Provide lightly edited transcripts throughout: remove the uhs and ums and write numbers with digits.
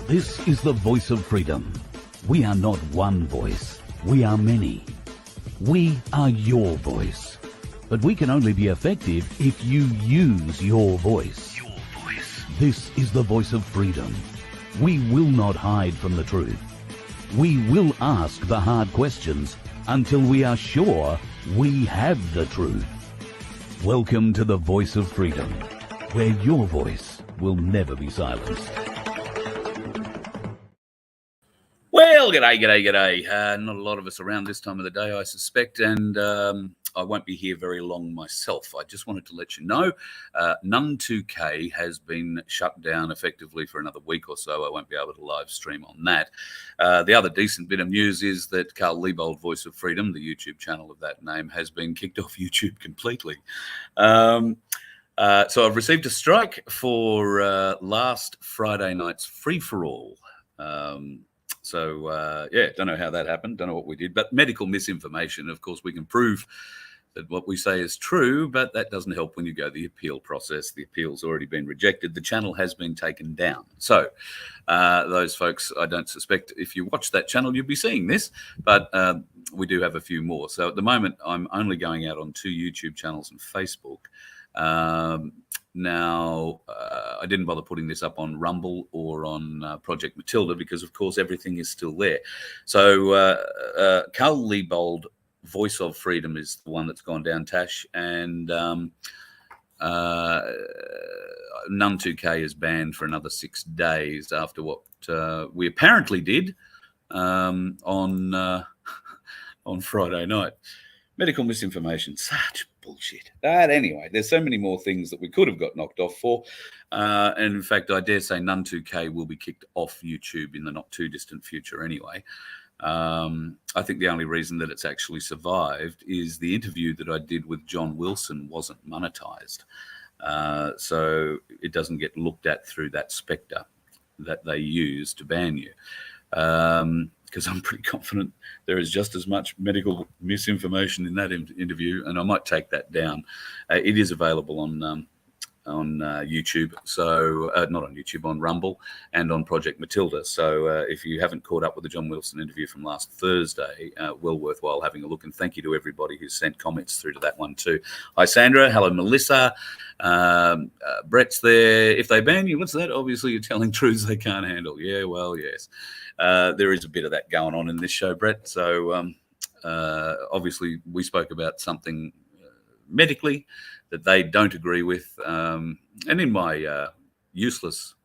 This is the voice of freedom. We are not one voice. We are many. We are your voice. But we can only be effective if you use your voice. Your voice. This is the voice of freedom. We will not hide from the truth. We will ask the hard questions until we are sure we have the truth. Welcome to the voice of freedom, where your voice will never be silenced. Well, g'day. Not a lot of us around this time of the day, I suspect, and I won't be here very long myself. I just wanted to let you know, None 2K has been shut down effectively for another week or so. I won't be able to live stream on that. The other decent bit of news is that Carl Liebold, Voice of Freedom, the YouTube channel of that name, has been kicked off YouTube completely. So I've received a strike for last Friday night's free-for-all. Yeah, don't know how that happened, don't know what we did, but medical misinformation, of course, we can prove that what we say is true, but that doesn't help when you go the appeal process. The appeal's already been rejected. The channel has been taken down. So those folks, I don't suspect if you watch that channel, you'll be seeing this, but we do have a few more. So at the moment, I'm only going out on 2 YouTube channels and Facebook. Now, I didn't bother putting this up on Rumble or on Project Matilda because, of course, everything is still there. So Carl Liebold, Voice of Freedom, is the one that's gone down, Tash, and None 2K is banned for another 6 days after what we apparently did on Friday night. Medical misinformation, such bullshit. But anyway, there's so many more things that we could have got knocked off for. And in fact, I dare say None 2K will be kicked off YouTube in the not too distant future anyway. I think the only reason that it's actually survived is the interview that I did with John Wilson wasn't monetized. So it doesn't get looked at through that spectre that they use to ban you. Because I'm pretty confident there is just as much medical misinformation in that interview, and I might take that down. It is available on YouTube, so not on YouTube, on Rumble and on Project Matilda. So if you haven't caught up with the John Wilson interview from last Thursday, well worthwhile having a look. And thank you to everybody who sent comments through to that one too. Hi, Sandra. Hello, Melissa. Brett's there. If they ban you, what's that? Obviously, you're telling truths they can't handle. Yeah, well, yes. There is a bit of that going on in this show, Brett. So obviously, we spoke about something medically that they don't agree with. And in my useless,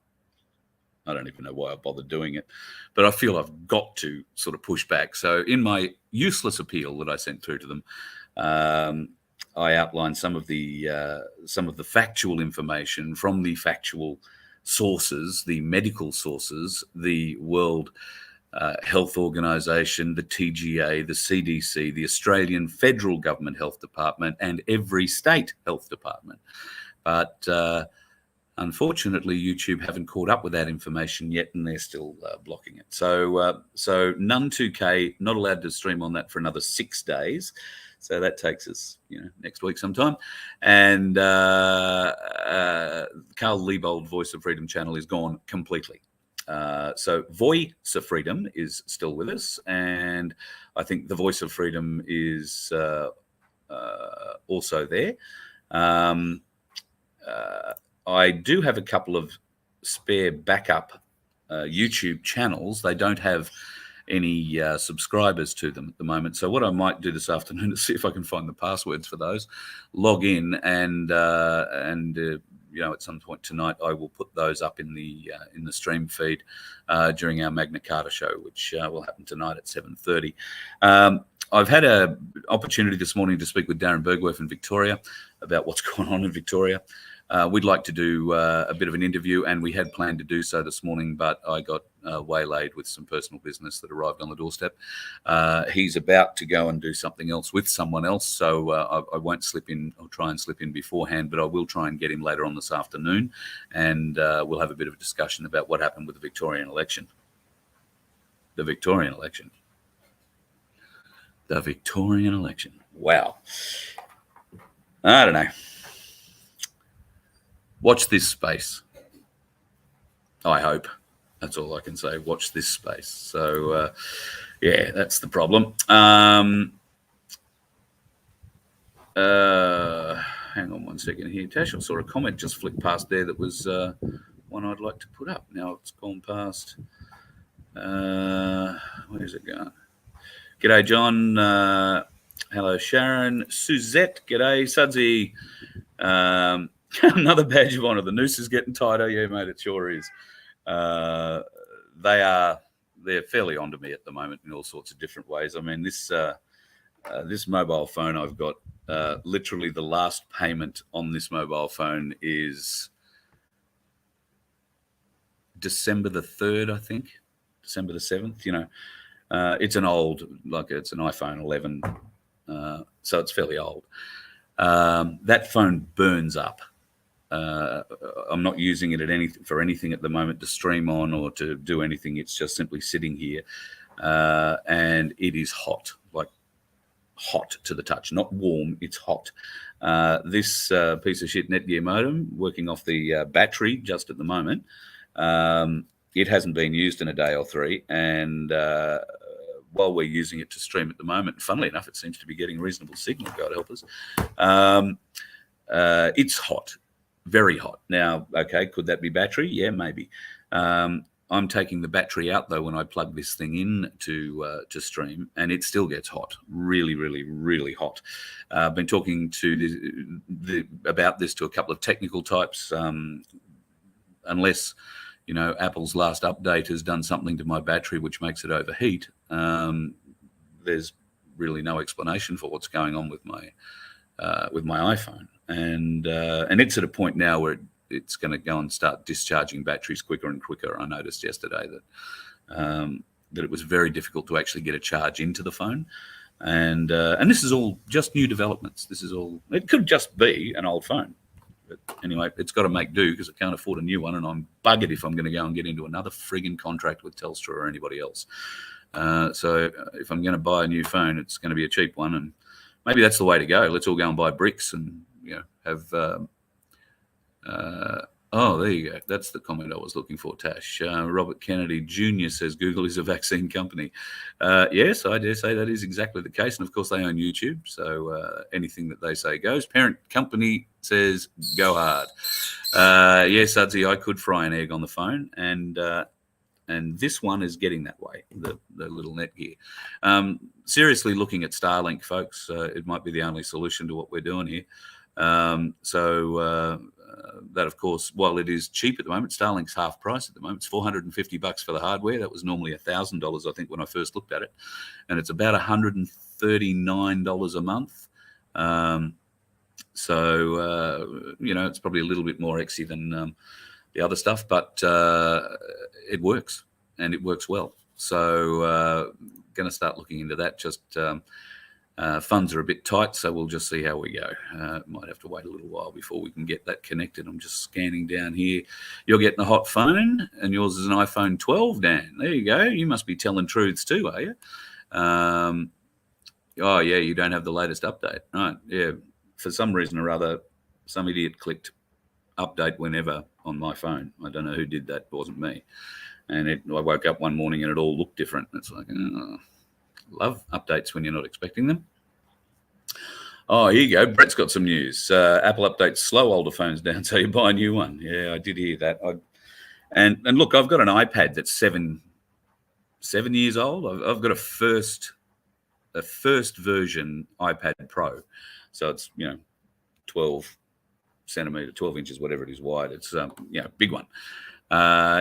I don't even know why I bothered doing it, but I feel I've got to sort of push back. So in my useless appeal that I sent through to them, I outlined some of the factual information from the factual sources, the medical sources, the World Health Organization, the TGA, the CDC, the Australian Federal Government Health Department, and every state health department. But unfortunately, YouTube haven't caught up with that information yet, and they're still blocking it. So None 2K not allowed to stream on that for another 6 days. So that takes us, next week sometime. And Carl Liebold, Voice of Freedom channel, is gone completely. So Voice of Freedom is still with us, and I think the Voice of Freedom is also there. I do have a couple of spare backup YouTube channels. They don't have any subscribers to them at the moment. So what I might do this afternoon is see if I can find the passwords for those, log in, and at some point tonight, I will put those up in the stream feed during our Magna Carta show, which will happen tonight at 7:30. I've had an opportunity this morning to speak with Darren Bergwerf in Victoria about what's going on in Victoria. We'd like to do a bit of an interview, and we had planned to do so this morning, but I got waylaid with some personal business that arrived on the doorstep. He's about to go and do something else with someone else, so I won't slip in. I'll try and slip in beforehand, but I will try and get him later on this afternoon, and we'll have a bit of a discussion about what happened with the Victorian election. The Victorian election. The Victorian election. Wow. I don't know. Watch this space. I hope. That's all I can say. Watch this space. So, yeah, that's the problem. Hang on one second here. Tash, I saw a comment just flick past there that was one I'd like to put up. Now it's gone past. Where's it going? G'day, John. Hello, Sharon. Suzette, g'day. Sudsy. Another badge of honour. The noose is getting tighter. Yeah, mate, it sure is. They're fairly onto me at the moment in all sorts of different ways. I mean, this mobile phone I've got, literally the last payment on this mobile phone is December the 3rd, I think. December the 7th, you know. It's an old, like it's an iPhone 11, so it's fairly old. That phone burns up. I'm not using it for anything at the moment to stream on or to do anything. It's just simply sitting here, and it is hot, like hot to the touch. Not warm, it's hot. This piece of shit Netgear modem working off the battery just at the moment. It hasn't been used in a day or three, and while we're using it to stream at the moment, funnily enough, it seems to be getting reasonable signal, God help us. It's hot, very hot. Now, okay, could that be battery? Yeah, maybe. I'm taking the battery out, though, when I plug this thing in to stream, and it still gets hot, really, really, really hot. I've been talking to about this to a couple of technical types, unless, you know, Apple's last update has done something to my battery which makes it overheat. There's really no explanation for what's going on with my iPhone, and it's at a point now where it's going to go and start discharging batteries quicker and quicker. I noticed yesterday that it was very difficult to actually get a charge into the phone, and this is all just new developments. This is all. It could just be an old phone. But anyway, it's got to make do because I can't afford a new one, and I'm buggered if I'm going to go and get into another frigging contract with Telstra or anybody else. So if I'm going to buy a new phone, it's going to be a cheap one, and maybe that's the way to go. Let's all go and buy bricks and, you know, have. Oh, there you go. That's the comment I was looking for, Tash. Robert Kennedy Jr. says Google is a vaccine company. Yes, I dare say that is exactly the case. And, of course, they own YouTube, so anything that they say goes. Parent company says go hard. Yes, Sudsy, I could fry an egg on the phone, and this one is getting that way, the little Netgear. Seriously looking at Starlink, folks. It might be the only solution to what we're doing here. That, of course, while it is cheap at the moment, Starlink's half price at the moment. It's $450 for the hardware. That was normally $1,000, I think, when I first looked at it, and it's about $139 a month. You know, it's probably a little bit more exy than the other stuff, but it works, and it works well. So going to start looking into that. Just funds are a bit tight, so we'll just see how we go. Might have to wait a little while before we can get that connected. I'm just scanning down here. You're getting a hot phone, and yours is an iPhone 12, Dan. There you go. You must be telling truths too, are you? Oh, yeah, you don't have the latest update. Right, yeah. For some reason or other, some idiot clicked update whenever on my phone. I don't know who did that. It wasn't me. And I woke up one morning and it all looked different. It's like, love updates when you're not expecting them. Oh, here you go. Brett's got some news. Apple updates slow older phones down, so you buy a new one. Yeah, I did hear that. And look, I've got an iPad that's seven years old. I've got a first version iPad Pro, so it's 12 inches, whatever it is wide. It's big one.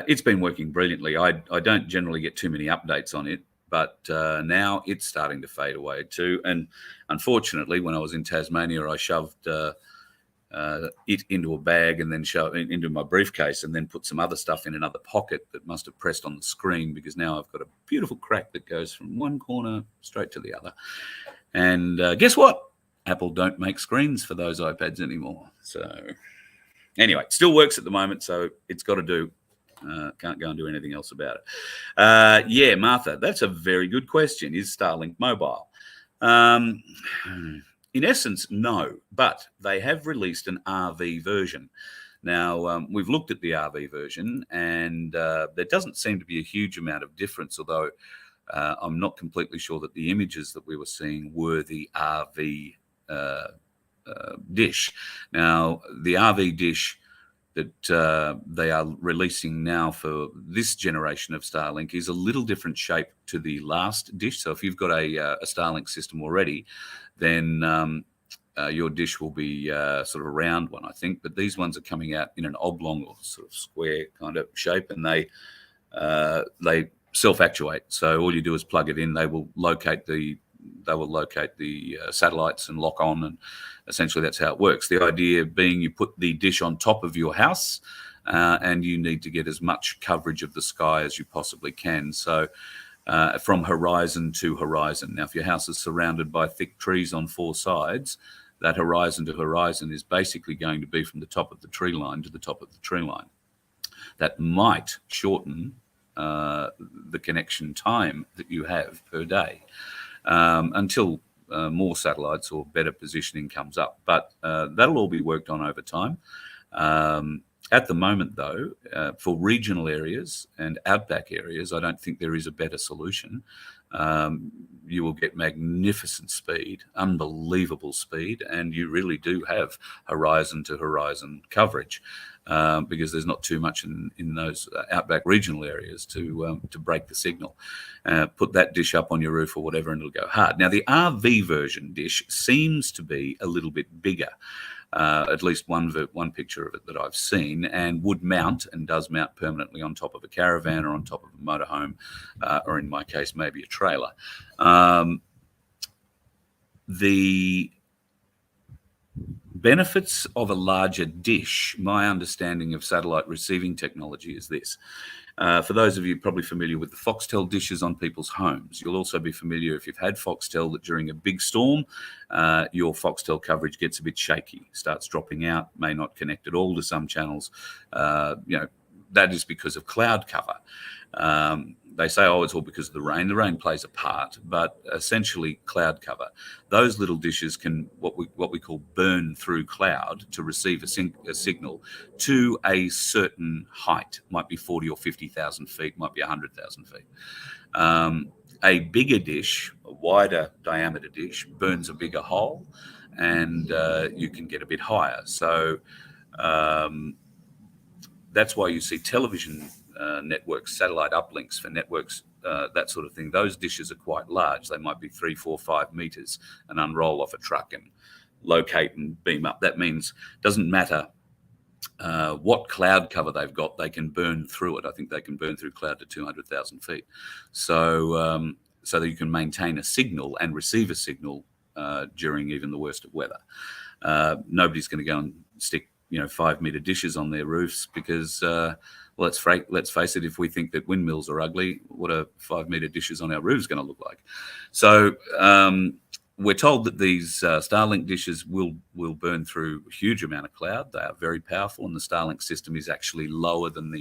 It's been working brilliantly. I don't generally get too many updates on it, but now it's starting to fade away too. And unfortunately, when I was in Tasmania, I shoved it into a bag and then shoved it into my briefcase and then put some other stuff in another pocket that must have pressed on the screen, because now I've got a beautiful crack that goes from one corner straight to the other. And guess what? Apple don't make screens for those iPads anymore. So anyway, it still works at the moment, so it's got to do. Can't go and do anything else about it. Yeah, Martha, that's a very good question. Is Starlink mobile? In essence, no, but they have released an RV version. Now, we've looked at the RV version, and there doesn't seem to be a huge amount of difference, although I'm not completely sure that the images that we were seeing were the RV dish. Now, the RV dish that they are releasing now for this generation of Starlink is a little different shape to the last dish. So if you've got a Starlink system already, then your dish will be sort of a round one, I think. But these ones are coming out in an oblong or sort of square kind of shape, and they self-actuate. So all you do is plug it in. They will locate the satellites and lock on, and essentially that's how it works. The idea being you put the dish on top of your house, and you need to get as much coverage of the sky as you possibly can. So from horizon to horizon. Now, if your house is surrounded by thick trees on four sides, that horizon to horizon is basically going to be from the top of the tree line to the top of the tree line. That might shorten the connection time that you have per day until more satellites or better positioning comes up. But that'll all be worked on over time. At the moment, though, for regional areas and outback areas, I don't think there is a better solution. You will get magnificent speed, unbelievable speed, and you really do have horizon to horizon coverage because there's not too much in those outback regional areas to break the signal. Put that dish up on your roof or whatever and it'll go hard. Now, the RV version dish seems to be a little bit bigger. At least one picture of it that I've seen, and would mount and does mount permanently on top of a caravan or on top of a motorhome, or in my case, maybe a trailer. The benefits of a larger dish, my understanding of satellite receiving technology is this. For those of you probably familiar with the Foxtel dishes on people's homes, you'll also be familiar, if you've had Foxtel, that during a big storm, your Foxtel coverage gets a bit shaky, starts dropping out, may not connect at all to some channels. That is because of cloud cover. They say, oh, it's all because of the rain. The rain plays a part, but essentially cloud cover. Those little dishes can, what we call burn through cloud to receive a signal to a certain height. Might be 40 or 50,000 feet, might be 100,000 feet. A bigger dish, a wider diameter dish, burns a bigger hole, and you can get a bit higher. So that's why you see television networks, satellite uplinks for networks, that sort of thing. Those dishes are quite large. They might be 3, 4, 5 meters and unroll off a truck and locate and beam up. That means it doesn't matter what cloud cover they've got, they can burn through it. I think they can burn through cloud to 200,000 feet. So that you can maintain a signal and receive a signal during even the worst of weather. Nobody's going to go and stick 5-meter dishes on their roofs because let's face it, if we think that windmills are ugly, what are 5-meter dishes on our roofs going to look like? So we're told that these Starlink dishes will burn through a huge amount of cloud. They are very powerful, and the Starlink system is actually lower than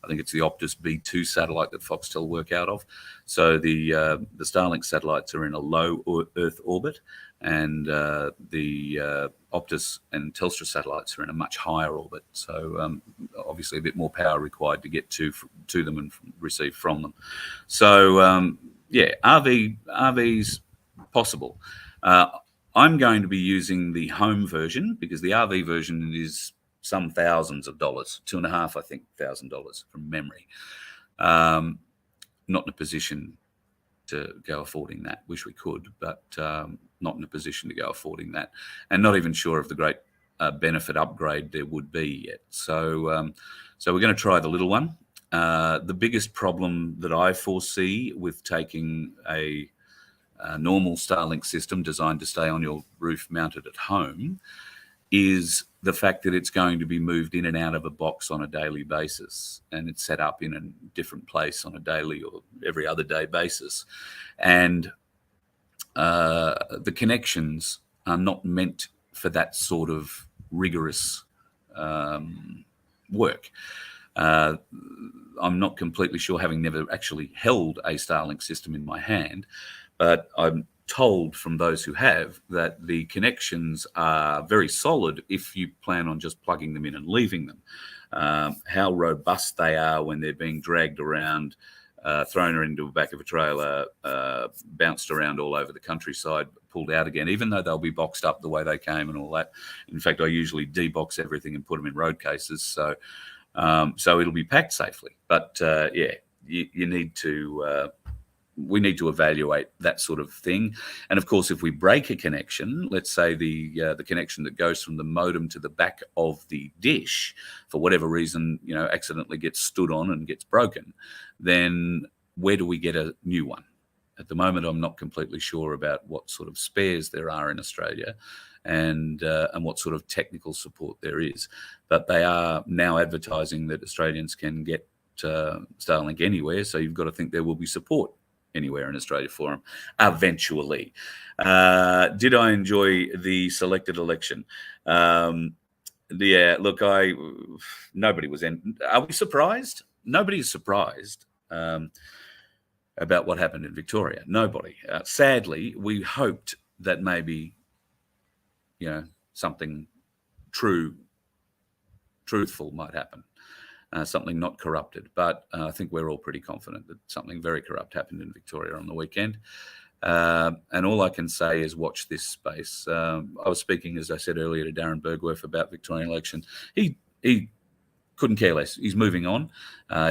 I think it's the Optus B2 satellite that Foxtel work out of. So the Starlink satellites are in a low Earth orbit, and the Optus and Telstra satellites are in a much higher orbit. So obviously a bit more power required to get to them and receive from them. So RV's possible. I'm going to be using the home version because the RV version is some thousands of dollars, $2,500, I think, from memory. Not in a position to go affording that. Wish we could, but not in a position to go affording that, and not even sure of the great benefit upgrade there would be yet. So we're going to try the little one. The biggest problem that I foresee with taking a normal Starlink system designed to stay on your roof mounted at home is the fact that it's going to be moved in and out of a box on a daily basis, and it's set up in a different place on a daily or every other day basis. And the connections are not meant for that sort of rigorous work. I'm not completely sure, having never actually held a Starlink system in my hand, but I'm told from those who have that the connections are very solid if you plan on just plugging them in and leaving them. How robust they are when they're being dragged around, thrown into the back of a trailer, bounced around all over the countryside, pulled out again, even though they'll be boxed up the way they came and all that. In fact, I usually debox everything and put them in road cases, so it'll be packed safely. But you need to. We need to evaluate that sort of thing. And of course, if we break a connection, let's say the connection that goes from the modem to the back of the dish, for whatever reason, accidentally gets stood on and gets broken, then where do we get a new one? At the moment, I'm not completely sure about what sort of spares there are in Australia and what sort of technical support there is. But they are now advertising that Australians can get Starlink anywhere, so you've got to think there will be support anywhere in Australia for them eventually. Did I enjoy the selected election? Yeah, look, nobody was in. Are we surprised? Nobody is surprised about what happened in Victoria. Nobody. Sadly, we hoped that maybe, something truthful might happen. Something not corrupted. But I think we're all pretty confident that something very corrupt happened in Victoria on the weekend. And all I can say is watch this space. I was speaking, as I said earlier, to Darren Bergworth about Victorian election. He couldn't care less. He's moving on.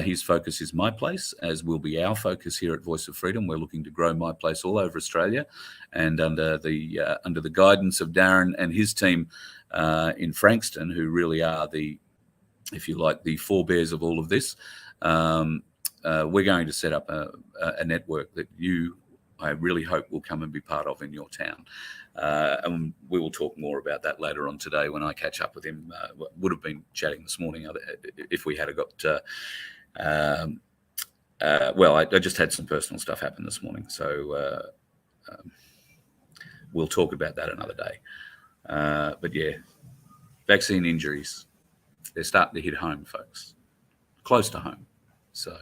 His focus is My Place, as will be our focus here at Voice of Freedom. We're looking to grow My Place all over Australia, and under the guidance of Darren and his team in Frankston, who really are if you like, the forebears of all of this, we're going to set up a network that I really hope will come and be part of in your town. And we will talk more about that later on today when I catch up with him. Would have been chatting this morning if we had got... I just had some personal stuff happen this morning, so we'll talk about that another day. But yeah, vaccine injuries. They're starting to hit home, folks. Close to home. So,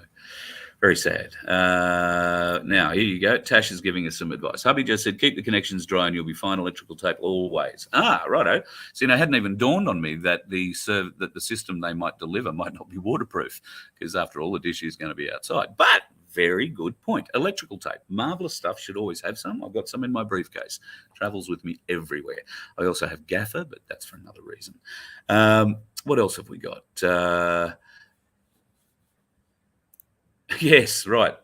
very sad. Now, here you go. Tash is giving us some advice. Hubby just said, keep the connections dry and you'll be fine. Electrical tape always. Righto. See, it hadn't even dawned on me that the system they might deliver might not be waterproof, because after all, the dish is going to be outside. But very good point. Electrical tape. Marvellous stuff. Should always have some. I've got some in my briefcase. Travels with me everywhere. I also have gaffer, but that's for another reason. What else have we got? Yes, right.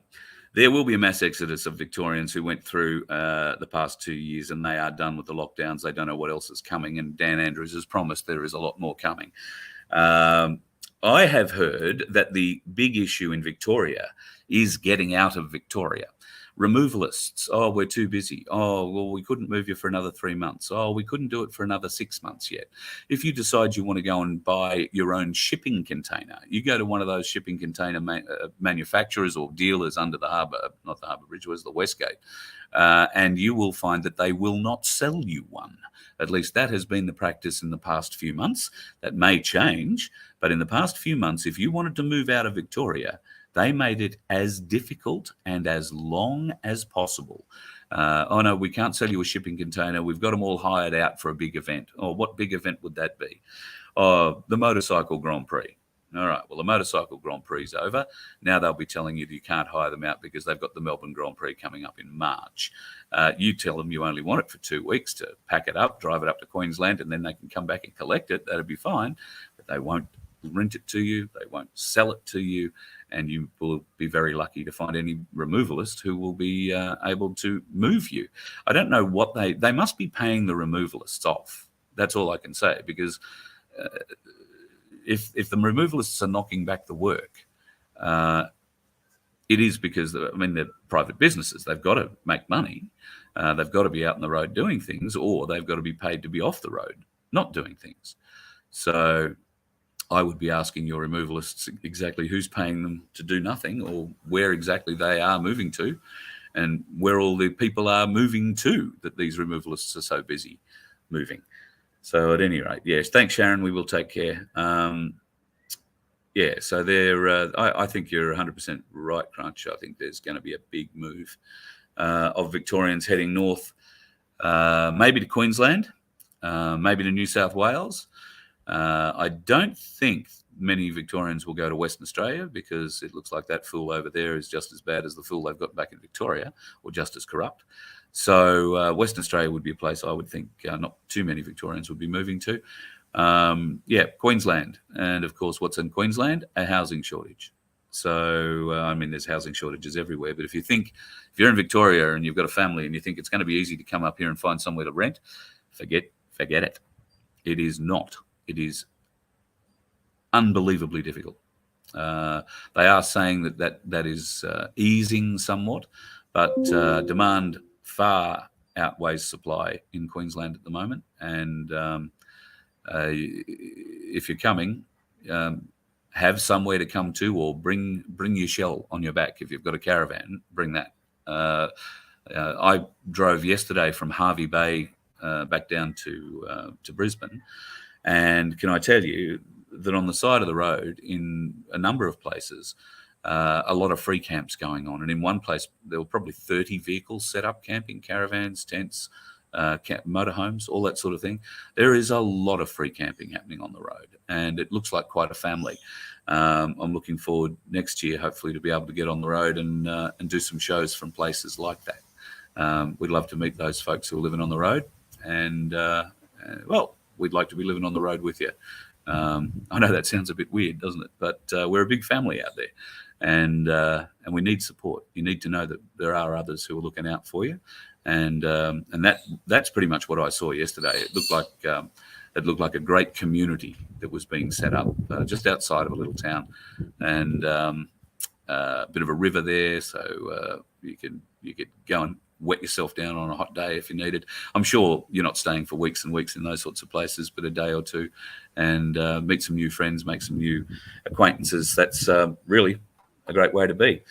There will be a mass exodus of Victorians who went through the past 2 years, and they are done with the lockdowns. They don't know what else is coming, and Dan Andrews has promised there is a lot more coming. I have heard that the big issue in Victoria is getting out of Victoria. Removalists, we're too busy. We couldn't move you for another 3 months. We couldn't do it for another 6 months yet. If you decide you want to go and buy your own shipping container, you go to one of those shipping container manufacturers or dealers under the harbour, not the Harbour Bridge, was the Westgate, and you will find that they will not sell you one. At least that has been the practice in the past few months. That may change, but in the past few months, if you wanted to move out of Victoria, they made it as difficult and as long as possible. No, we can't sell you a shipping container. We've got them all hired out for a big event. What big event would that be? The Motorcycle Grand Prix. All right, well, the Motorcycle Grand Prix is over. Now they'll be telling you that you can't hire them out because they've got the Melbourne Grand Prix coming up in March. You tell them you only want it for 2 weeks to pack it up, drive it up to Queensland, and then they can come back and collect it. That'd be fine. But they won't rent it to you. They won't sell it to you. And you will be very lucky to find any removalist who will be able to move you. I don't know what they must be paying the removalists off. That's all I can say, because if the removalists are knocking back the work, it is because, they're private businesses. They've got to make money. They've got to be out on the road doing things, or they've got to be paid to be off the road, not doing things. So I would be asking your removalists exactly who's paying them to do nothing, or where exactly they are moving to, and where all the people are moving to that these removalists are so busy moving. So at any rate, yes, thanks, Sharon. We will take care. So I think you're 100% right, Crunch. I think there's going to be a big move of Victorians heading north, maybe to Queensland, maybe to New South Wales. I don't think many Victorians will go to Western Australia because it looks like that fool over there is just as bad as the fool they've got back in Victoria, or just as corrupt. So Western Australia would be a place I would think not too many Victorians would be moving to. Queensland. And of course, what's in Queensland? A housing shortage. So, I mean, there's housing shortages everywhere. But if you're in Victoria and you've got a family and you think it's going to be easy to come up here and find somewhere to rent, forget it. It is not. It is unbelievably difficult. They are saying that is easing somewhat, but demand far outweighs supply in Queensland at the moment. And if you're coming, have somewhere to come to, or bring your shell on your back. If you've got a caravan, bring that. I drove yesterday from Hervey Bay back down to Brisbane, and can I tell you that on the side of the road, in a number of places, a lot of free camps going on. And in one place, there were probably 30 vehicles set up, camping, caravans, tents, motorhomes, all that sort of thing. There is a lot of free camping happening on the road, and it looks like quite a family. I'm looking forward next year, hopefully, to be able to get on the road and do some shows from places like that. We'd love to meet those folks who are living on the road, and we'd like to be living on the road with you. I know that sounds a bit weird, doesn't it? But we're a big family out there, and we need support. You need to know that there are others who are looking out for you, and that's pretty much what I saw yesterday. It looked like a great community that was being set up just outside of a little town, and a bit of a river there, so you could go and wet yourself down on a hot day if you needed. I'm sure you're not staying for weeks and weeks in those sorts of places, but a day or two, and meet some new friends, make some new acquaintances. That's really a great way to be.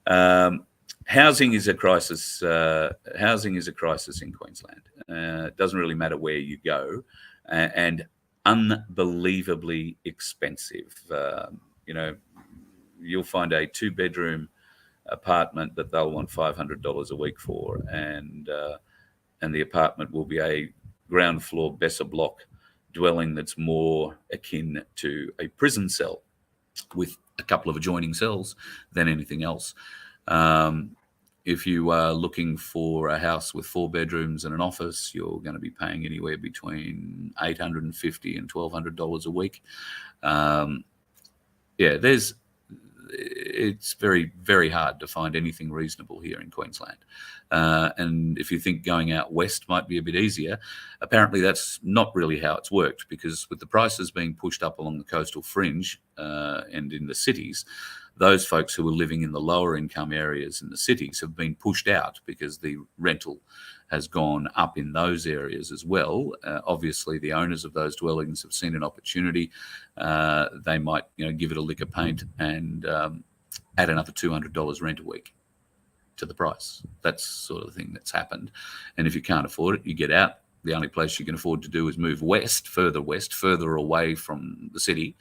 Housing is a crisis. Housing is a crisis in Queensland. It doesn't really matter where you go, and unbelievably expensive. You'll find a 2-bedroom apartment that they'll want $500 a week for, and the apartment will be a ground floor Besser block dwelling that's more akin to a prison cell with a couple of adjoining cells than anything else. If you are looking for a house with 4 bedrooms and an office, you're going to be paying anywhere between $850 and $1,200 a week. It's very, very hard to find anything reasonable here in Queensland. And if you think going out west might be a bit easier, apparently that's not really how it's worked, because with the prices being pushed up along the coastal fringe and in the cities, those folks who are living in the lower income areas in the cities have been pushed out because the rental has gone up in those areas as well. Obviously, the owners of those dwellings have seen an opportunity. They might, give it a lick of paint and add another $200 rent a week to the price. That's sort of the thing that's happened. And if you can't afford it, you get out. The only place you can afford to do is move west, further away from the city.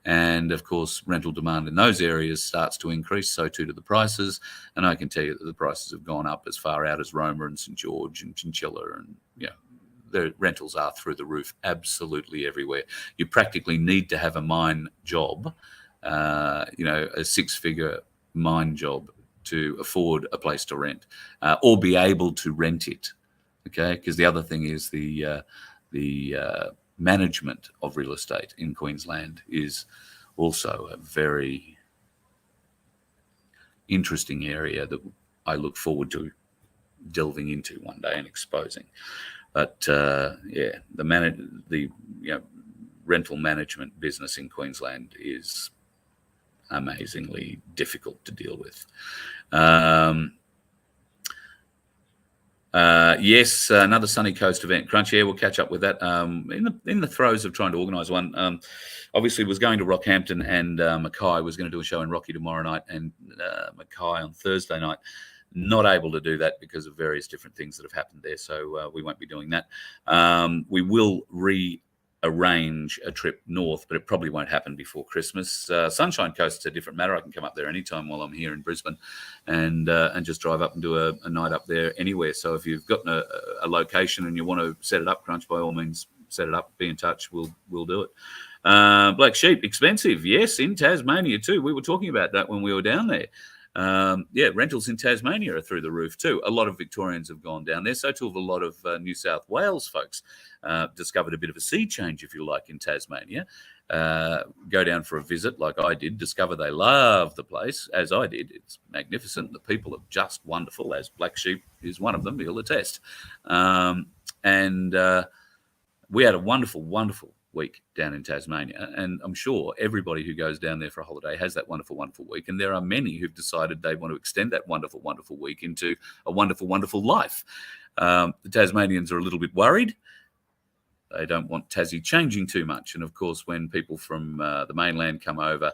And of course, rental demand in those areas starts to increase, so too do the prices. And I can tell you that the prices have gone up as far out as Roma and St George and Chinchilla, and the rentals are through the roof absolutely everywhere. You practically need to have a mine job, a 6-figure mine job to afford a place to rent, or be able to rent it. Okay, because the other thing is the management of real estate in Queensland is also a very interesting area that I look forward to delving into one day and exposing. But the rental management business in Queensland is amazingly difficult to deal with. Yes, another Sunny Coast event. Crunch, we'll catch up with that. In the throes of trying to organise one, obviously was going to Rockhampton, and Mackay was going to do a show in Rocky tomorrow night, and Mackay on Thursday night. Not able to do that because of various different things that have happened there, so we won't be doing that. We will arrange a trip north, but it probably won't happen before Christmas. Sunshine Coast's a different matter. I can come up there anytime while I'm here in Brisbane, and just drive up and do a night up there anywhere. So if you've got a location and you want to set it up, Crunch, by all means, set it up. Be in touch. We'll do it. Black sheep, expensive. Yes, in Tasmania too. We were talking about that when we were down there. Rentals in Tasmania are through the roof too. A lot of Victorians have gone down there. So too have a lot of New South Wales folks. Discovered a bit of a sea change, if you like, in Tasmania. Go down for a visit like I did. Discover they love the place, as I did. It's magnificent. The people are just wonderful, as Black Sheep is one of them. He'll attest. We had a wonderful, wonderful week down in Tasmania, and I'm sure everybody who goes down there for a holiday has that wonderful, wonderful week, and there are many who've decided they want to extend that wonderful, wonderful week into a wonderful, wonderful life. The Tasmanians are a little bit worried. They don't want Tassie changing too much, and of course when people from the mainland come over,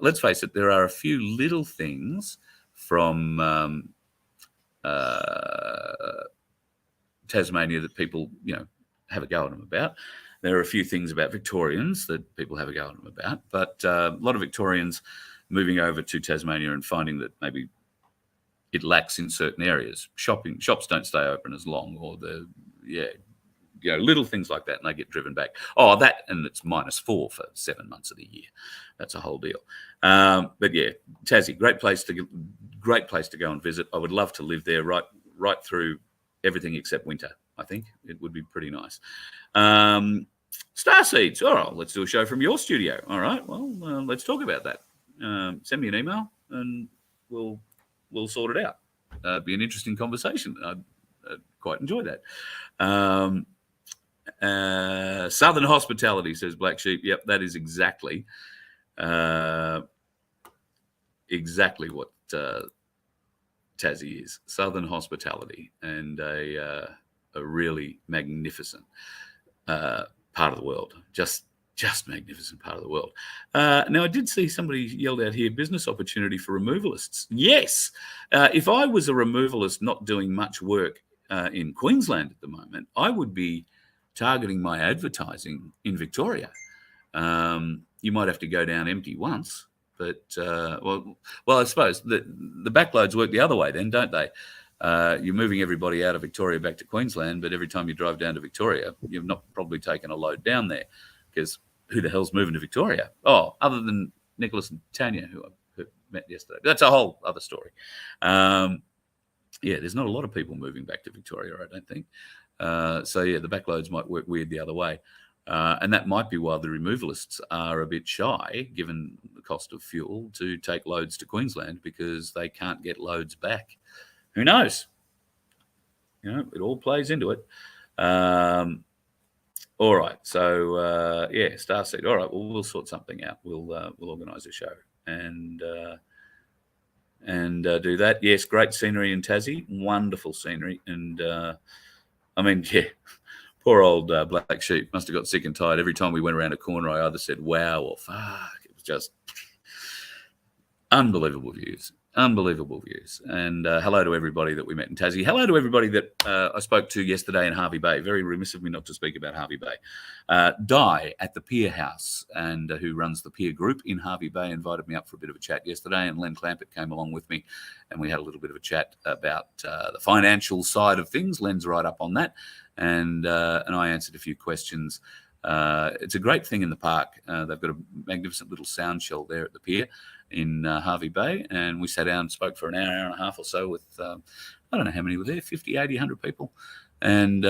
let's face it, there are a few little things from Tasmania that people, have a go at them about. There are a few things about Victorians that people have a go at them about, but a lot of Victorians moving over to Tasmania and finding that maybe it lacks in certain areas. Shops don't stay open as long, or little things like that, and they get driven back. Oh, that, and it's -4 for 7 months of the year. That's a whole deal. But yeah, Tassie, great place to go and visit. I would love to live there right through everything except winter. I think it would be pretty nice. Starseeds. All right, let's do a show from your studio. All right, well, let's talk about that. Send me an email and we'll sort it out. It'd be an interesting conversation. I'd quite enjoy that. Southern hospitality, says Black Sheep. Yep, that is exactly what Tassie is. Southern hospitality, and a really magnificent part of the world. Just magnificent part of the world. Now, I did see somebody yelled out here, business opportunity for removalists. Yes. If I was a removalist not doing much work in Queensland at the moment, I would be targeting my advertising in Victoria. You might have to go down empty once, but well, I suppose the backloads work the other way then, don't they? You're moving everybody out of Victoria back to Queensland, but every time you drive down to Victoria, you've not probably taken a load down there, because who the hell's moving to Victoria? Oh, other than Nicholas and Tanya, who I met yesterday. That's a whole other story. There's not a lot of people moving back to Victoria, I don't think. The backloads might work weird the other way. And that might be why the removalists are a bit shy, given the cost of fuel, to take loads to Queensland, because they can't get loads back. Who knows? It all plays into it. All right. So, Starseed. All right. Well, we'll sort something out. We'll organise a show and do that. Yes, great scenery in Tassie. Wonderful scenery. And, poor old Black Sheep must have got sick and tired. Every time we went around a corner, I either said, wow, or fuck. It was just unbelievable views. Unbelievable views. And hello to everybody that we met in Tassie. Hello to everybody that I spoke to yesterday in Harvey Bay. Very remiss of me not to speak about Harvey Bay. Di at the Pier House, and who runs the Pier Group in Harvey Bay, invited me up for a bit of a chat yesterday, and Len Clampett came along with me, and we had a little bit of a chat about the financial side of things. Len's right up on that, and I answered a few questions. It's a great thing in the park. They've got a magnificent little sound shell there at the pier in Harvey Bay, and we sat down and spoke for an hour and a half or so with, I don't know how many were there, 50, 80, 100 people, and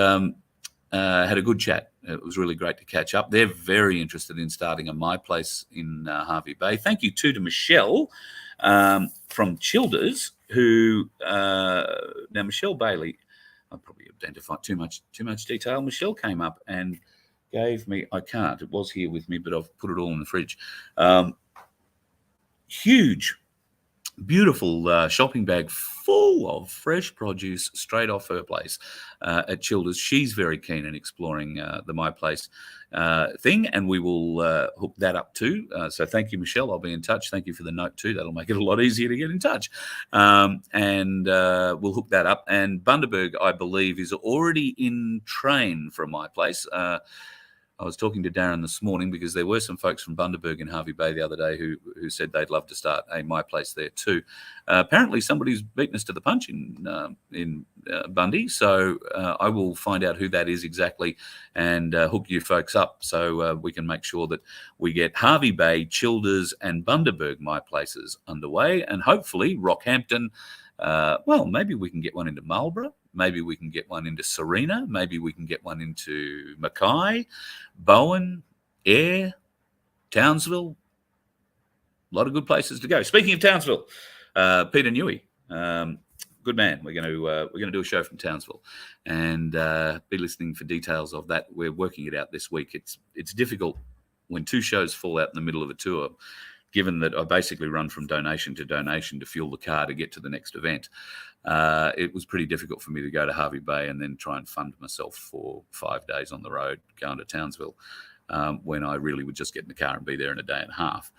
had a good chat. It was really great to catch up. They're very interested in starting a My Place in Harvey Bay. Thank you to Michelle from Childers, who, now Michelle Bailey, I probably identified too much detail. Michelle came up and gave me, it was here with me, but I've put it all in the fridge. Huge, beautiful shopping bag full of fresh produce straight off her place at Childers. She's very keen in exploring the My Place thing, and we will hook that up too. So thank you, Michelle. I'll be in touch. Thank you for the note too. That'll make it a lot easier to get in touch. And we'll hook that up. And Bundaberg, I believe, is already in train from My Place. I was talking to Darren this morning because there were some folks from Bundaberg in Hervey Bay the other day who said they'd love to start a My Place there too. Apparently somebody's beaten us to the punch in Bundy, so I will find out who that is exactly and hook you folks up so we can make sure that we get Hervey Bay, Childers and Bundaberg My Places underway, and hopefully Rockhampton. Well, maybe we can get one into Marlborough. Maybe we can get one into Serena. Maybe we can get one into Mackay, Bowen, Ayr, Townsville. A lot of good places to go. Speaking of Townsville, Peter Newey, good man. We're going to do a show from Townsville, and be listening for details of that. We're working it out this week. It's difficult when two shows fall out in the middle of a tour, given that I basically run from donation to fuel the car to get to the next event. It was pretty difficult for me to go to Hervey Bay and then try and fund myself for 5 days on the road going to Townsville when I really would just get in the car and be there in a day and a half.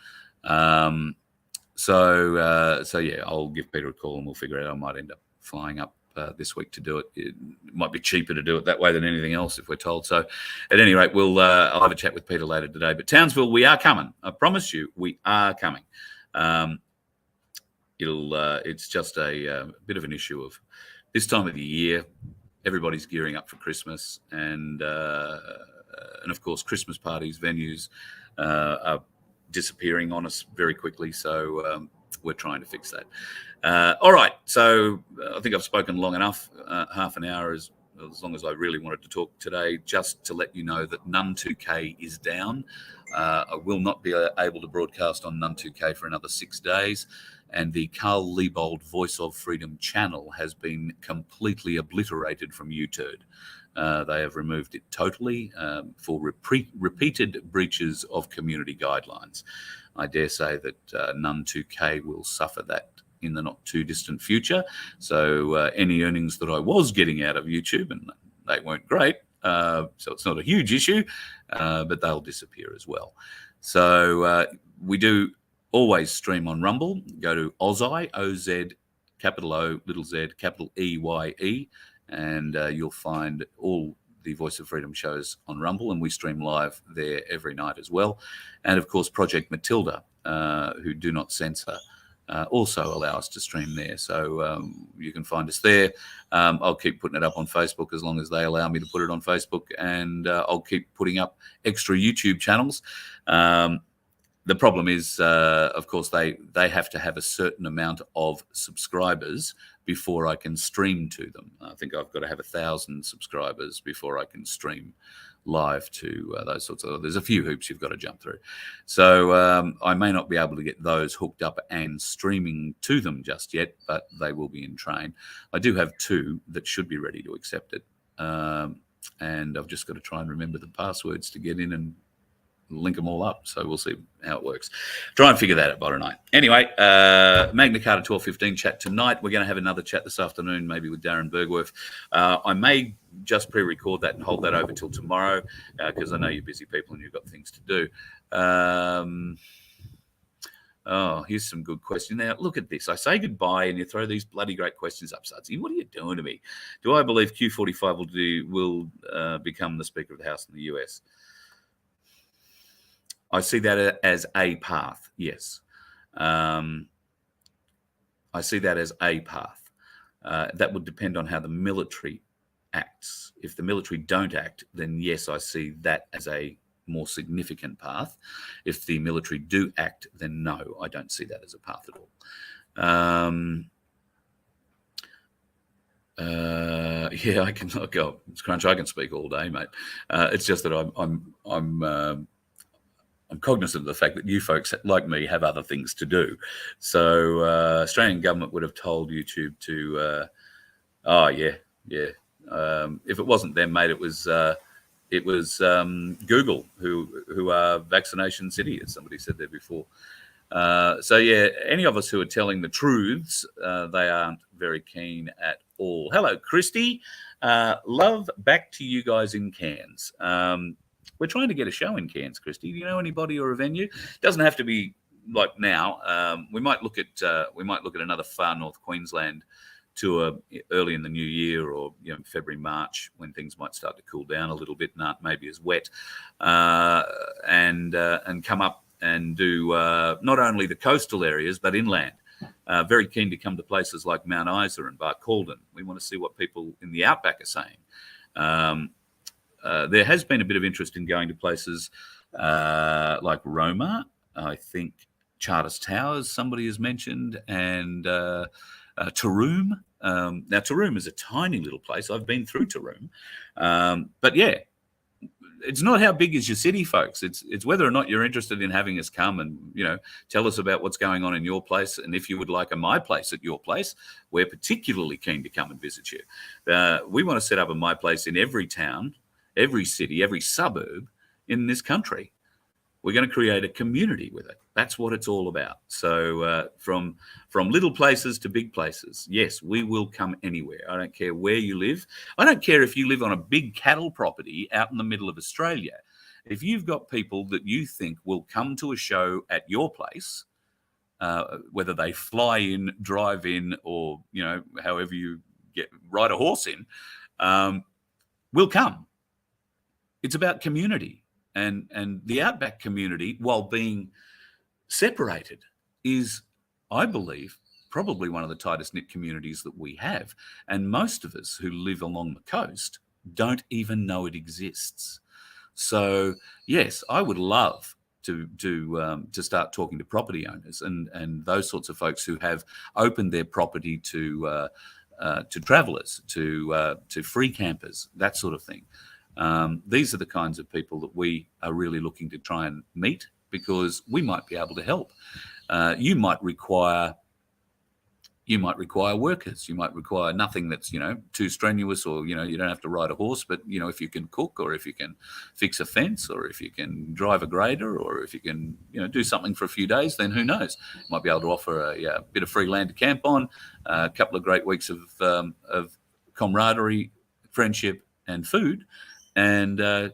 So yeah, I'll give Peter a call and we'll figure out. I might end up flying up this week to do it. It might be cheaper to do it that way than anything else if we're told. So at any rate, I'll have a chat with Peter later today. But Townsville, we are coming. I promise you, we are coming. It's just a bit of an issue of this time of the year. Everybody's gearing up for Christmas, and of course, Christmas parties, venues are disappearing on us very quickly. So we're trying to fix that. All right. So I think I've spoken long enough. Half an hour is as long as I really wanted to talk today. Just to let you know that None 2K is down. I will not be able to broadcast on None 2K for another 6 days. And the Carl Liebold Voice of Freedom channel has been completely obliterated from YouTube. They have removed it totally for repeated breaches of community guidelines. I dare say that None 2K will suffer that in the not too distant future. So any earnings that I was getting out of YouTube, and they weren't great, so it's not a huge issue, but they'll disappear as well. So we do always stream on Rumble. Go to Ozzy, O-Z, capital O, little z, capital E-Y-E, and you'll find all the Voice of Freedom shows on Rumble, and we stream live there every night as well. And of course, Project Matilda, who do not censor, also allow us to stream there. So you can find us there. I'll keep putting it up on Facebook as long as they allow me to put it on Facebook, and I'll keep putting up extra YouTube channels. The problem is, of course, they have to have a certain amount of subscribers before I can stream to them. I think I've got to have 1,000 subscribers before I can stream live to those sorts of. There's a few hoops you've got to jump through. So I may not be able to get those hooked up and streaming to them just yet, but they will be in train. I do have 2 that should be ready to accept it. And I've just got to try and remember the passwords to get in and link them all up. So we'll see how it works. Try and figure that out by tonight. Anyway, Magna Carta 12:15 chat tonight. We're going to have another chat this afternoon, maybe with Darren Bergworth. I may just pre-record that and hold that over till tomorrow because I know you're busy people and you've got things to do. Oh, here's some good questions. Now, look at this. I say goodbye and you throw these bloody great questions up, Sudsy. What are you doing to me? Do I believe Q45 will become the Speaker of the House in the US? I see that as a path, yes. I see that as a path. That would depend on how the military acts. If the military don't act, then yes, I see that as a more significant path. If the military do act, then no, I don't see that as a path at all. Yeah, I can go. It's crunch. I can speak all day, mate. It's just that I'm cognizant of the fact that you folks like me have other things to do. So Australian government would have told YouTube to, if it wasn't them, mate, it was Google who are vaccination city, as somebody said there before. So yeah, any of us who are telling the truths, they aren't very keen at all. Hello, Christy. Love back to you guys in Cairns. We're trying to get a show in Cairns, Christy. Do you know anybody or a venue? Doesn't have to be like now. We might look at another far north Queensland tour early in the new year, or February, March, when things might start to cool down a little bit and aren't maybe as wet, and come up and do not only the coastal areas but inland. Very keen to come to places like Mount Isa and Barcaldine. We want to see what people in the outback are saying. There has been a bit of interest in going to places like Roma, I think Charters Towers, somebody has mentioned, and Taroom. Now, Taroom is a tiny little place. I've been through Taroom. But yeah, it's not how big is your city, folks. It's whether or not you're interested in having us come and, tell us about what's going on in your place. And if you would like a My Place at your place, we're particularly keen to come and visit you. We want to set up a My Place in every town, every city, every suburb in this country. We're going to create a community with it. That's what it's all about. So from little places to big places, yes, we will come anywhere. I don't care where you live. I don't care if you live on a big cattle property out in the middle of Australia. If you've got people that you think will come to a show at your place, whether they fly in, drive in, or, however you ride a horse in, will come. It's about community. And the outback community, while being separated, is, I believe, probably one of the tightest knit communities that we have. And most of us who live along the coast don't even know it exists. So yes, I would love to start talking to property owners and those sorts of folks who have opened their property to travellers, to free campers, that sort of thing. These are the kinds of people that we are really looking to try and meet, because we might be able to help. You might require workers. You might require nothing that's, too strenuous, or, you don't have to ride a horse, but, if you can cook, or if you can fix a fence, or if you can drive a grader, or if you can, do something for a few days, then who knows? You might be able to offer a bit of free land to camp on, a couple of great weeks of camaraderie, friendship and food. And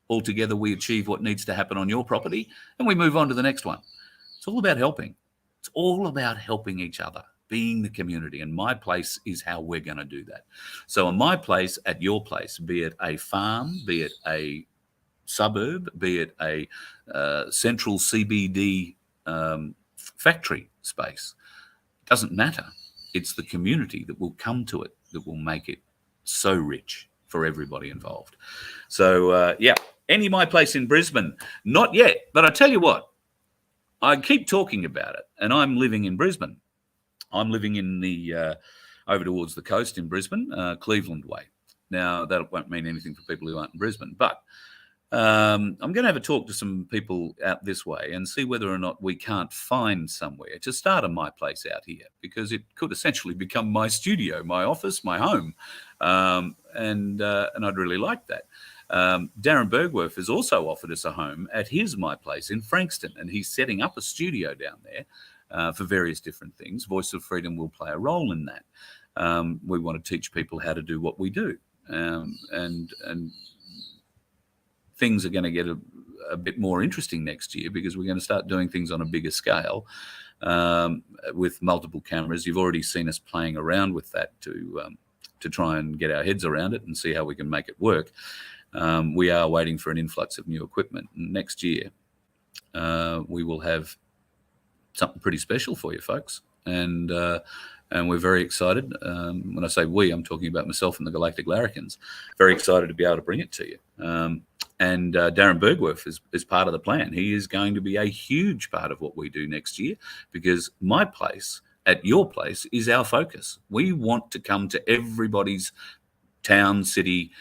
altogether, we achieve what needs to happen on your property, and we move on to the next one. It's all about helping. It's all about helping each other, being the community. And My Place is how we're going to do that. So a My Place at your place, be it a farm, be it a suburb, be it a central CBD factory space, doesn't matter. It's the community that will come to it that will make it so rich for everybody involved. So, any My Place in Brisbane? Not yet, but I tell you what, I keep talking about it, and I'm living in Brisbane. I'm living in the over towards the coast in Brisbane, Cleveland way. Now, that won't mean anything for people who aren't in Brisbane, but I'm going to have a talk to some people out this way and see whether or not we can't find somewhere to start a My Place out here, because it could essentially become my studio, my office, my home, and I'd really like that. Darren Bergworth has also offered us a home at his My Place in Frankston, and he's setting up a studio down there for various different things. Voice of Freedom will play a role in that. We want to teach people how to do what we do, and things are going to get a bit more interesting next year, because we're going to start doing things on a bigger scale with multiple cameras. You've already seen us playing around with that to try and get our heads around it and see how we can make it work. We are waiting for an influx of new equipment. Next year, we will have something pretty special for you folks. And we're very excited. When I say we, I'm talking about myself and the Galactic Larrikins. Very excited to be able to bring it to you. And Darren Bergworth is part of the plan. He is going to be a huge part of what we do next year, because My Place at your place is our focus. We want to come to everybody's town, city,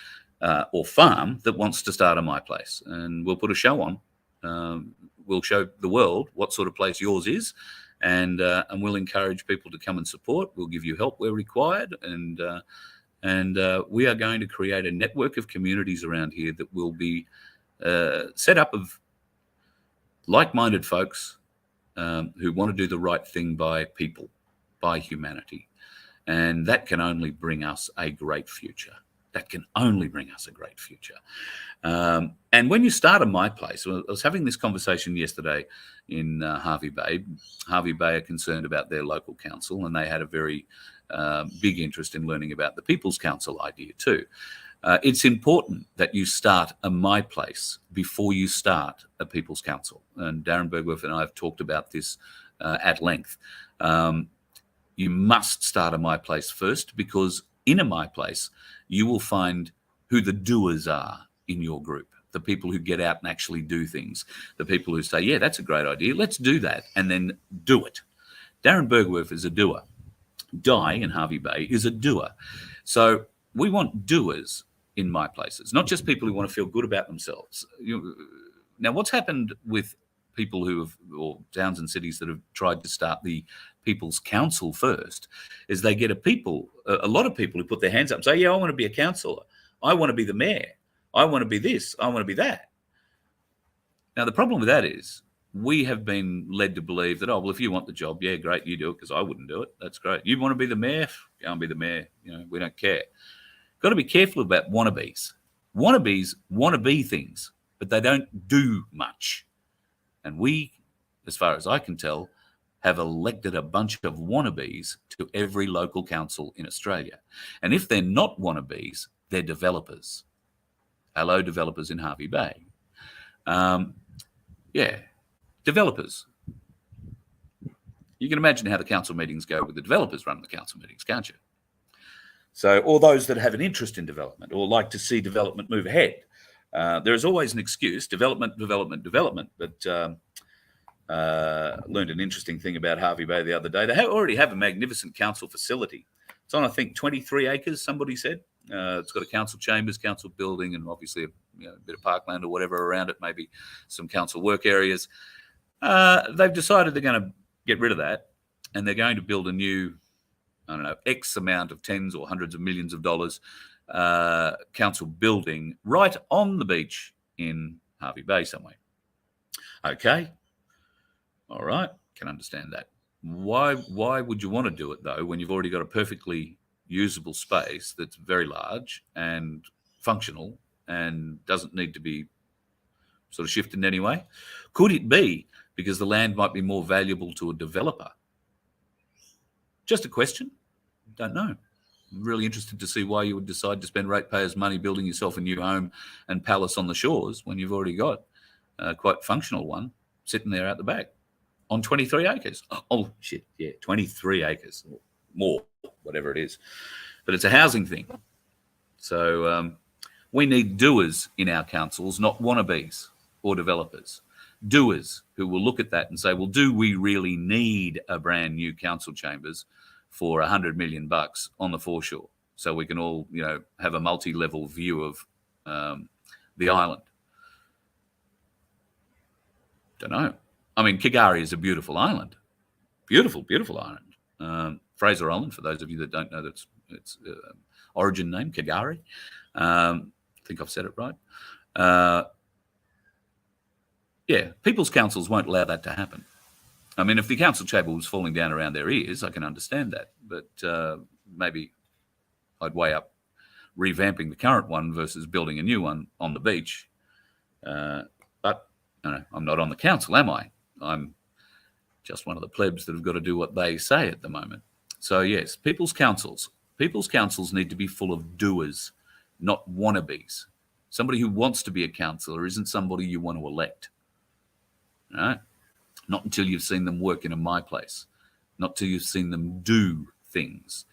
or farm that wants to start a My Place, and we'll put a show on. We'll show the world what sort of place yours is, and we'll encourage people to come and support. We'll give you help where required, and we are going to create a network of communities around here that will be set up of like-minded folks who want to do the right thing by people, by humanity, and that can only bring us a great future. that can only bring us a great future. And when you start a My Place, I was having this conversation yesterday in Hervey Bay. Hervey Bay are concerned about their local council, and they had a very big interest in learning about the People's Council idea too. It's important that you start a My Place before you start a People's Council. And Darren Bergworth and I have talked about this at length. You must start a My Place first, because in a My Place, you will find who the doers are in your group, the people who get out and actually do things, the people who say, yeah, that's a great idea, let's do that, and then do it. Darren Bergworth is a doer. Di in Hervey Bay is a doer. So we want doers in My Places, not just people who want to feel good about themselves. Now, what's happened with people who have, or towns and cities that have tried to start the People's Council first, is they get a lot of people who put their hands up and say, yeah, I want to be a councillor. I want to be the mayor. I want to be this. I want to be that. Now, the problem with that is we have been led to believe that, oh, well, if you want the job, yeah, great, you do it, because I wouldn't do it. That's great. You want to be the mayor? Go and be the mayor. We don't care. Got to be careful about wannabes. Wannabes want to be things, but they don't do much. And we, as far as I can tell, have elected a bunch of wannabes to every local council in Australia. And if they're not wannabes, they're developers. Hello, developers in Hervey Bay. Developers. You can imagine how the council meetings go with the developers running the council meetings, can't you? So, or those that have an interest in development or like to see development move ahead. There is always an excuse, development. But learned an interesting thing about Hervey Bay the other day. They already have a magnificent council facility. It's on, I think, 23 acres, somebody said. It's got a council chambers, council building, and obviously a bit of parkland or whatever around it, maybe some council work areas. They've decided they're going to get rid of that, and they're going to build a new, I don't know, X amount of tens or hundreds of millions of dollars council building right on the beach in Hervey Bay somewhere. Okay. All right. Can understand that. Why would you want to do it, though, when you've already got a perfectly usable space that's very large and functional and doesn't need to be sort of shifted in any way? Could it be because the land might be more valuable to a developer? Just a question. Don't know. I'm really interested to see why you would decide to spend ratepayers' money building yourself a new home and palace on the shores when you've already got a quite functional one sitting there out the back on 23 acres. Oh, shit, yeah, 23 acres or more, whatever it is. But it's a housing thing. So we need doers in our councils, not wannabes or developers. Doers who will look at that and say, well, do we really need a brand new council chambers for $100 million on the foreshore so we can all, have a multi-level view of the island? Don't know. I mean, K'gari is a beautiful island. Beautiful, beautiful island. Fraser Island, for those of you that don't know that's its origin name, K'gari. I think I've said it right. People's councils won't allow that to happen. I mean, if the council chamber was falling down around their ears, I can understand that. But maybe I'd weigh up revamping the current one versus building a new one on the beach. But I'm not on the council, am I? I'm just one of the plebs that have got to do what they say at the moment. So, yes, people's councils need to be full of doers, not wannabes. Somebody who wants to be a councillor isn't somebody you want to elect. All right? Not until you've seen them work in a My Place. Not until you've seen them do things.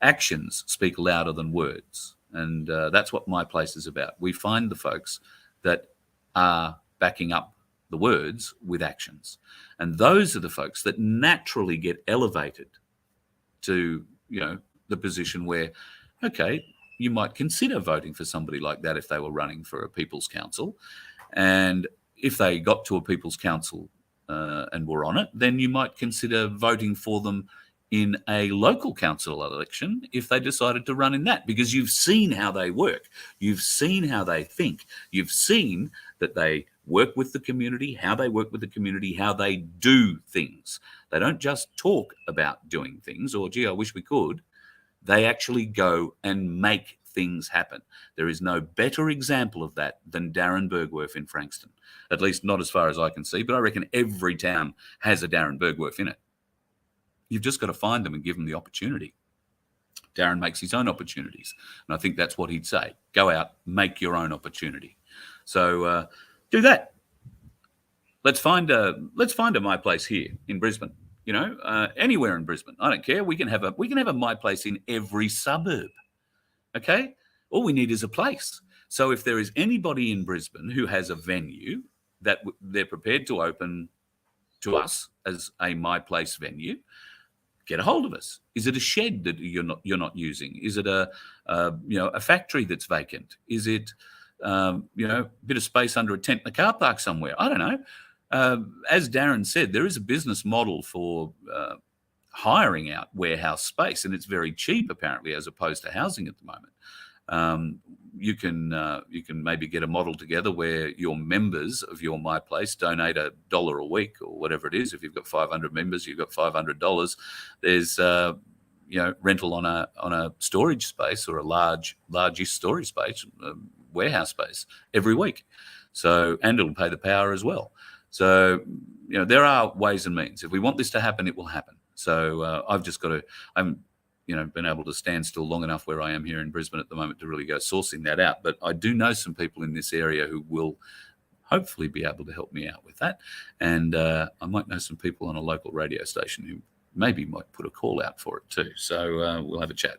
Actions speak louder than words. And that's what My Place is about. We find the folks that are backing up the words with actions. And those are the folks that naturally get elevated to, the position where, okay, you might consider voting for somebody like that if they were running for a People's Council. And if they got to a People's Council and were on it, then you might consider voting for them in a local council election if they decided to run in that, because you've seen how they work. You've seen how they think. You've seen that they work with the community, how they work with the community, how they do things. They don't just talk about doing things or, gee, I wish we could. They actually go and make things happen. There is no better example of that than Darren Bergwerf in Frankston, at least not as far as I can see, but I reckon every town has a Darren Bergwerf in it. You've just got to find them and give them the opportunity. Darren makes his own opportunities, and I think that's what he'd say. Go out, make your own opportunity. So do that. Let's find a My Place here in Brisbane. Anywhere in Brisbane, I don't care. We can have a My Place in every suburb. Okay, all we need is a place. So if there is anybody in Brisbane who has a venue that they're prepared to open to us as a My Place venue, get a hold of us. Is it a shed that you're not using? Is it a factory that's vacant? Is it a bit of space under a tent in a car park somewhere? I don't know. As Darren said, there is a business model for hiring out warehouse space, and it's very cheap apparently, as opposed to housing at the moment. You can maybe get a model together where your members of your My Place donate $1 a week or whatever it is. If you've got 500 members, you've got $500. There's rental on a storage space, or a large-ish storage space, warehouse space every week. So, and it'll pay the power as well. So, there are ways and means. If we want this to happen, it will happen. So I've just got to, been able to stand still long enough where I am here in Brisbane at the moment to really go sourcing that out. But I do know some people in this area who will hopefully be able to help me out with that. And I might know some people on a local radio station who maybe might put a call out for it too. So we'll have a chat,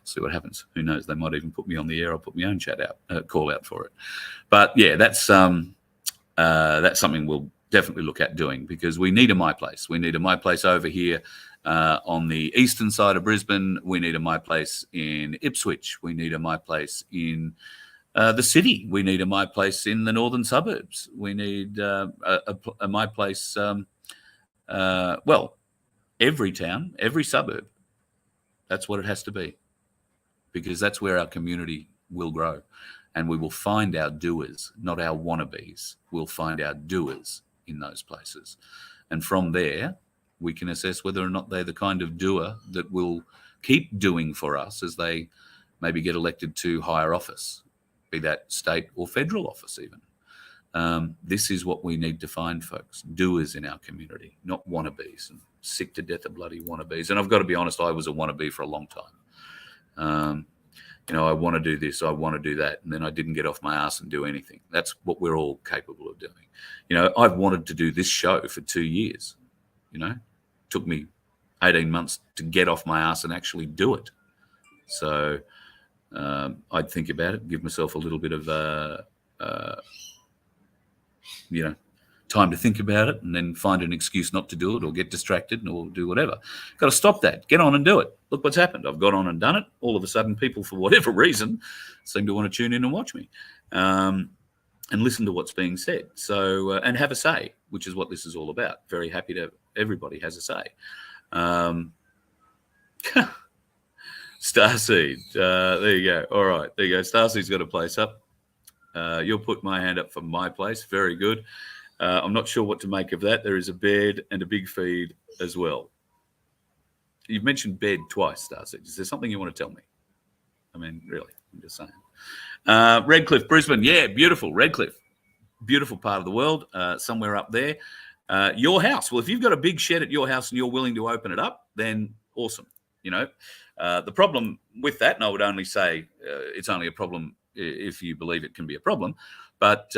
see what happens. Who knows? They might even put me on the air. I'll put my own call out for it. But yeah, that's something we'll definitely look at doing, because we need a My Place. We need a My Place over here on the eastern side of Brisbane. We need a My Place in Ipswich. We need a My Place in the city. We need a My Place in the northern suburbs. We need a My Place, every town, every suburb. That's what it has to be, because that's where our community will grow. And we will find our doers, not our wannabes. We'll find our doers in those places. And from there, we can assess whether or not they're the kind of doer that will keep doing for us as they maybe get elected to higher office, be that state or federal office even. This is what we need to find, folks. Doers in our community, not wannabes. And sick to death of bloody wannabes. And I've got to be honest, I was a wannabe for a long time. I want to do this, I want to do that, and then I didn't get off my ass and do anything. That's what we're all capable of doing. I've wanted to do this show for 2 years. Took me 18 months to get off my ass and actually do it. So I'd think about it, give myself a little bit of, time to think about it, and then find an excuse not to do it or get distracted or do whatever. Got to stop that. Get on and do it. Look what's happened. I've got on and done it. All of a sudden, people, for whatever reason, seem to want to tune in and watch me and listen to what's being said. So, and have a say, which is what this is all about. Very happy to everybody has a say. Starseed. There you go. All right. There you go. Starseed's got a place up. You'll put my hand up for My Place. Very good. I'm not sure what to make of that. There is a bed and a big feed as well. You've mentioned bed twice, Starseed. Is there something you want to tell me? I mean, really, I'm just saying. Redcliffe, Brisbane. Yeah, beautiful. Redcliffe. Beautiful part of the world, somewhere up there. Your house. Well, if you've got a big shed at your house and you're willing to open it up, then awesome. The problem with that, and I would only say it's only a problem if you believe it can be a problem, but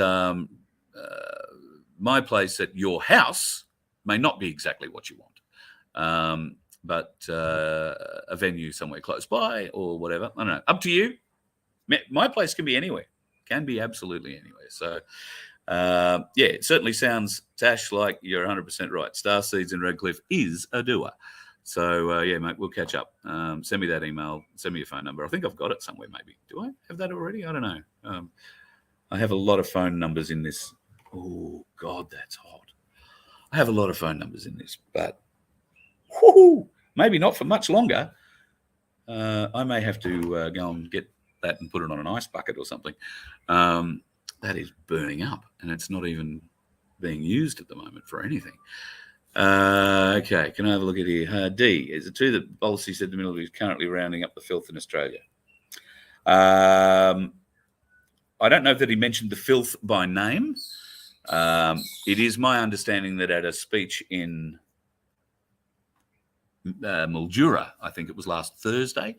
My Place at your house may not be exactly what you want, but a venue somewhere close by or whatever, I don't know, up to you. My Place can be anywhere, can be absolutely anywhere. So, it certainly sounds, Tash, like you're 100% right. Starseeds in Redcliffe is a doer. So, mate, we'll catch up. Send me that email. Send me your phone number. I think I've got it somewhere, maybe. Do I have that already? I don't know. I have a lot of phone numbers in this. Oh, God, that's hot. I have a lot of phone numbers in this, but maybe not for much longer. I may have to go and get that and put it on an ice bucket or something. That is burning up, and it's not even being used at the moment for anything. Okay, can I have a look at here? D, is it true that policy said the military is currently rounding up the filth in Australia? I don't know that he mentioned the filth by name. It is my understanding that at a speech in Mildura, I think it was last Thursday,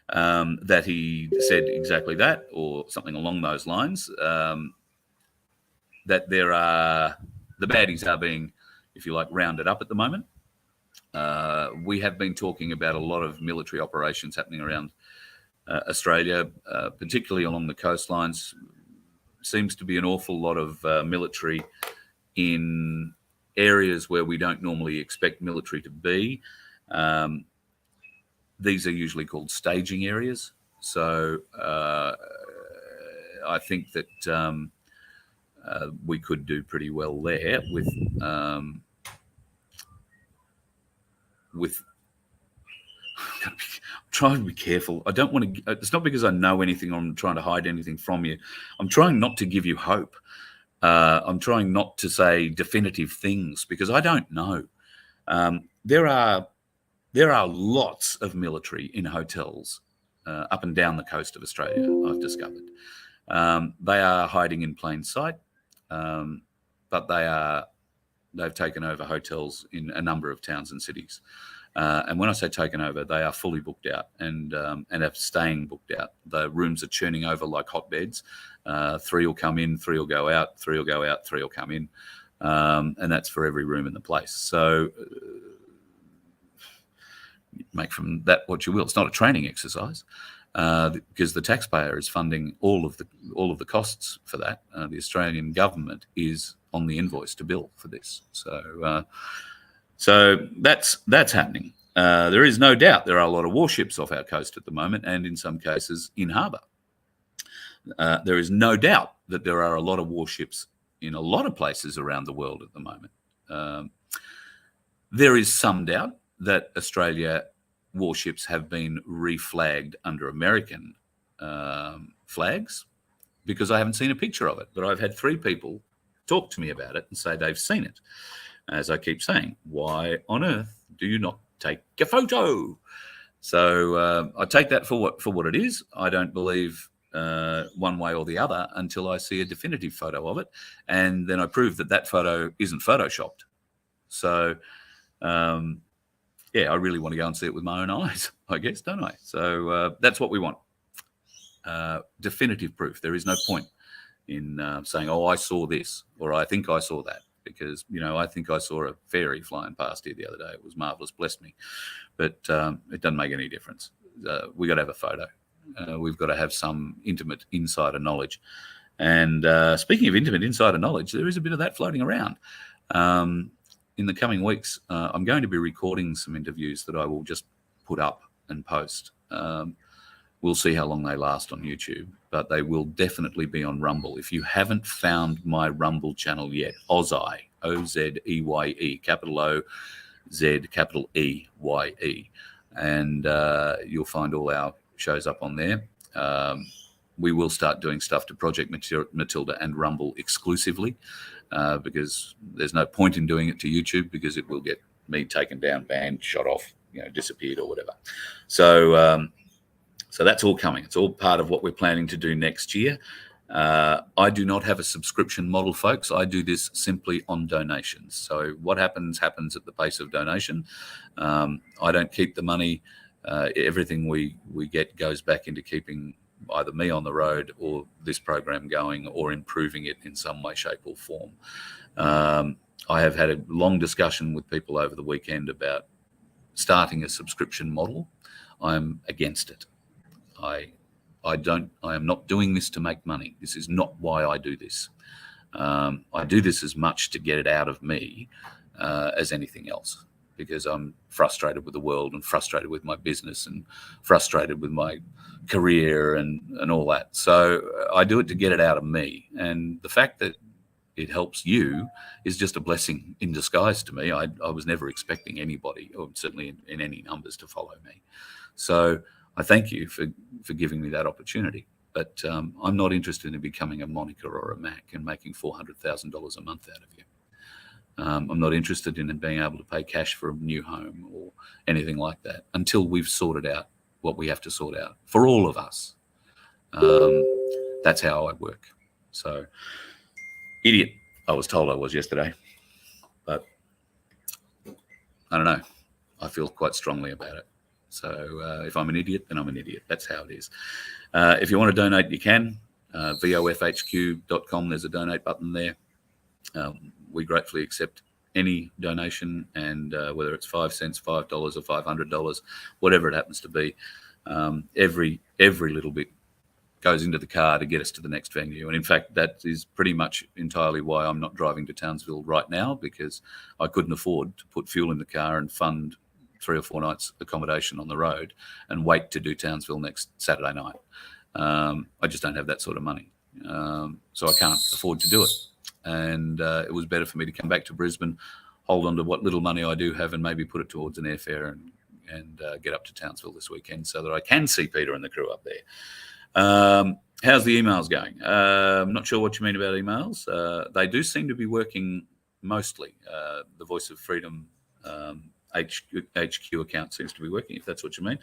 that he said exactly that, or something along those lines, that the baddies are being, if you like, rounded up at the moment. We have been talking about a lot of military operations happening around Australia, particularly along the coastlines. Seems to be an awful lot of military in areas where we don't normally expect military to be. These are usually called staging areas. So I think that we could do pretty well there with I'm trying to be careful. I don't want to. It's not because I know anything or I'm trying to hide anything from you. I'm trying not to give you hope. I'm trying not to say definitive things because I don't know. There are lots of military in hotels up and down the coast of Australia, I've discovered. They are hiding in plain sight, but they've taken over hotels in a number of towns and cities. And when I say taken over, they are fully booked out and are staying booked out. The rooms are churning over like hotbeds. 3 will come in, 3 will go out, 3 will go out, 3 will come in. And that's for every room in the place. So make from that what you will. It's not a training exercise because the taxpayer is funding all of the costs for that. The Australian government is on the invoice to bill for this. So that's happening. There is no doubt there are a lot of warships off our coast at the moment, and in some cases in harbour. There is no doubt that there are a lot of warships in a lot of places around the world at the moment. There is some doubt that Australia warships have been reflagged under American flags because I haven't seen a picture of it, but I've had 3 people talk to me about it and say they've seen it. As I keep saying, why on earth do you not take a photo? So I take that for what it is. I don't believe one way or the other until I see a definitive photo of it, and then I prove that photo isn't photoshopped. So yeah, I really want to go and see it with my own eyes, I guess, don't I? So that's what we want. Definitive proof. There is no point in saying, oh, I saw this, or I think I saw that. Because, I think I saw a fairy flying past here the other day. It was marvellous, blessed me. But it doesn't make any difference. We got to have a photo. We've got to have some intimate insider knowledge. And speaking of intimate insider knowledge, there is a bit of that floating around. In the coming weeks, I'm going to be recording some interviews that I will just put up and post. We'll see how long they last on YouTube, but they will definitely be on Rumble. If you haven't found my Rumble channel yet, Ozeye, O-Z-E-Y-E, capital O-Z, capital E-Y-E. And you'll find all our shows up on there. We will start doing stuff to Project Matilda and Rumble exclusively because there's no point in doing it to YouTube because it will get me taken down, banned, shot off, disappeared or whatever. So that's all coming. It's all part of what we're planning to do next year. I do not have a subscription model, folks. I do this simply on donations. So what happens at the pace of donation. I don't keep the money. Everything we get goes back into keeping either me on the road or this program going or improving it in some way, shape or form. I have had a long discussion with people over the weekend about starting a subscription model. I'm against it. I am not doing this to make money. This is not why I do this. I do this as much to get it out of me as anything else, because I'm frustrated with the world and frustrated with my business and frustrated with my career and all that. So I do it to get it out of me. And the fact that it helps you is just a blessing in disguise to me. I was never expecting anybody, or certainly in any numbers, to follow me. So I thank you for giving me that opportunity, but I'm not interested in becoming a Monica or a Mac and making $400,000 a month out of you. I'm not interested in being able to pay cash for a new home or anything like that until we've sorted out what we have to sort out for all of us. That's how I work. So, idiot, I was told I was yesterday, but I don't know. I feel quite strongly about it. So if I'm an idiot, then I'm an idiot. That's how it is. If you want to donate, you can. VOFHQ.com, there's a donate button there. We gratefully accept any donation, and whether it's 5 cents, $5 or $500, whatever it happens to be, every little bit goes into the car to get us to the next venue. And in fact, that is pretty much entirely why I'm not driving to Townsville right now, because I couldn't afford to put fuel in the car and fund 3 or 4 nights accommodation on the road and wait to do Townsville next Saturday night. I just don't have that sort of money. So I can't afford to do it. And it was better for me to come back to Brisbane, hold on to what little money I do have, and maybe put it towards an airfare and get up to Townsville this weekend so that I can see Peter and the crew up there. How's the emails going? I'm not sure what you mean about emails. They do seem to be working mostly. The Voice of Freedom HQ account seems to be working, if that's what you mean.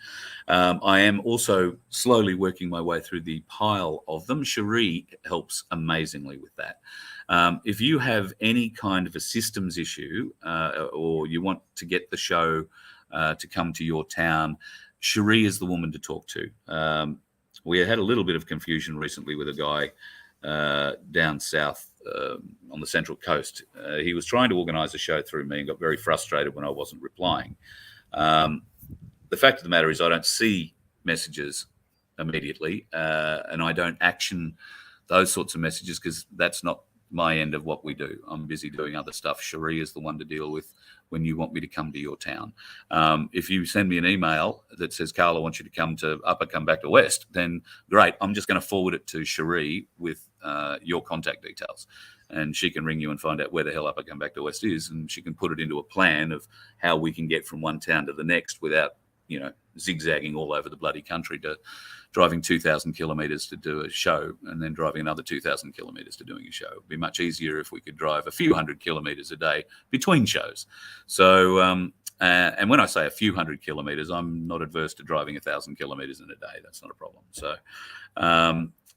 I am also slowly working my way through the pile of them. Cherie helps amazingly with that. If you have any kind of a systems issue or you want to get the show to come to your town, Cherie is the woman to talk to. We had a little bit of confusion recently with a guy down south on the Central Coast. He was trying to organise a show through me and got very frustrated when I wasn't replying. The fact of the matter is I don't see messages immediately and I don't action those sorts of messages because that's not my end of what we do. I'm busy doing other stuff. Cherie is the one to deal with when you want me to come to your town. If you send me an email that says, Carl, I want you to come to Upper, come back to West, then great. I'm just going to forward it to Cherie with your contact details. And she can ring you and find out where the hell Upper, come back to West is. And she can put it into a plan of how we can get from one town to the next without, zigzagging all over the bloody country to driving 2,000 kilometres to do a show and then driving another 2,000 kilometres to doing a show. It'd be much easier if we could drive a few hundred kilometres a day between shows. So, and when I say a few hundred kilometres, I'm not adverse to driving 1,000 kilometres in a day. That's not a problem.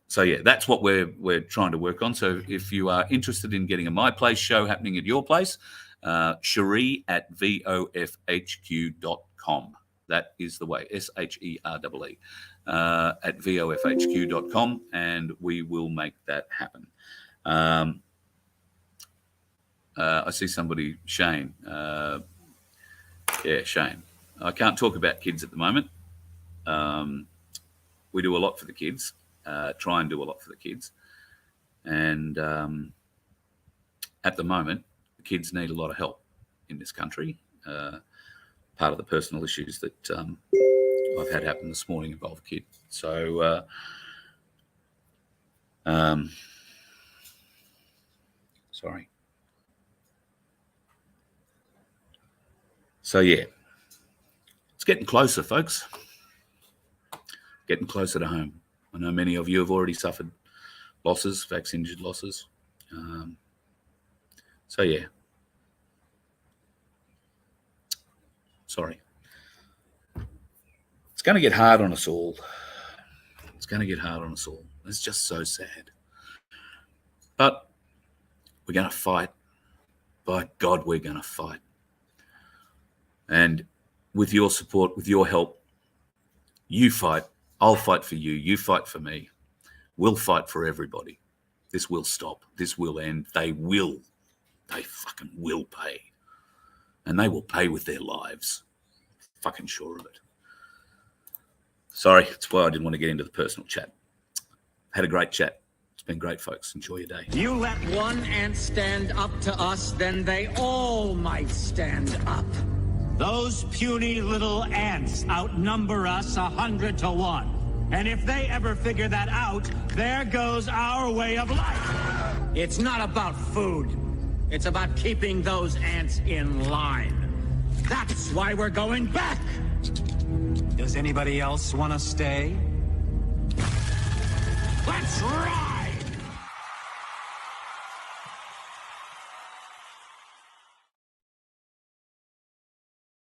So yeah, that's what we're trying to work on. So if you are interested in getting a My Place show happening at your place, Cherie at VOFHQ.com. That is the way, SHEREE, at VOFHQ.com, and we will make that happen. I see somebody, Shane. Shane. I can't talk about kids at the moment. We do a lot for the kids, try and do a lot for the kids. And at the moment, the kids need a lot of help in this country. Part of the personal issues that I've had happen this morning involve a kid. So, sorry. So, yeah, it's getting closer, folks. Getting closer to home. I know many of you have already suffered losses, vaccine-injured losses. So, yeah. Sorry. It's going to get hard on us all. It's going to get hard on us all. It's just so sad. But we're going to fight. By God, we're going to fight. And with your support, with your help, you fight. I'll fight for you. You fight for me. We'll fight for everybody. This will stop. This will end. They will. They fucking will pay. And they will pay with their lives. Fucking sure of it. Sorry, that's why I didn't want to get into the personal chat. Had a great chat. It's been great, folks. Enjoy your day. You let one ant stand up to us, then they all might stand up. Those puny little ants outnumber us 100 to 1. And if they ever figure that out, there goes our way of life. It's not about food. It's about keeping those ants in line. That's why we're going back. Does anybody else want to stay? Let's rock!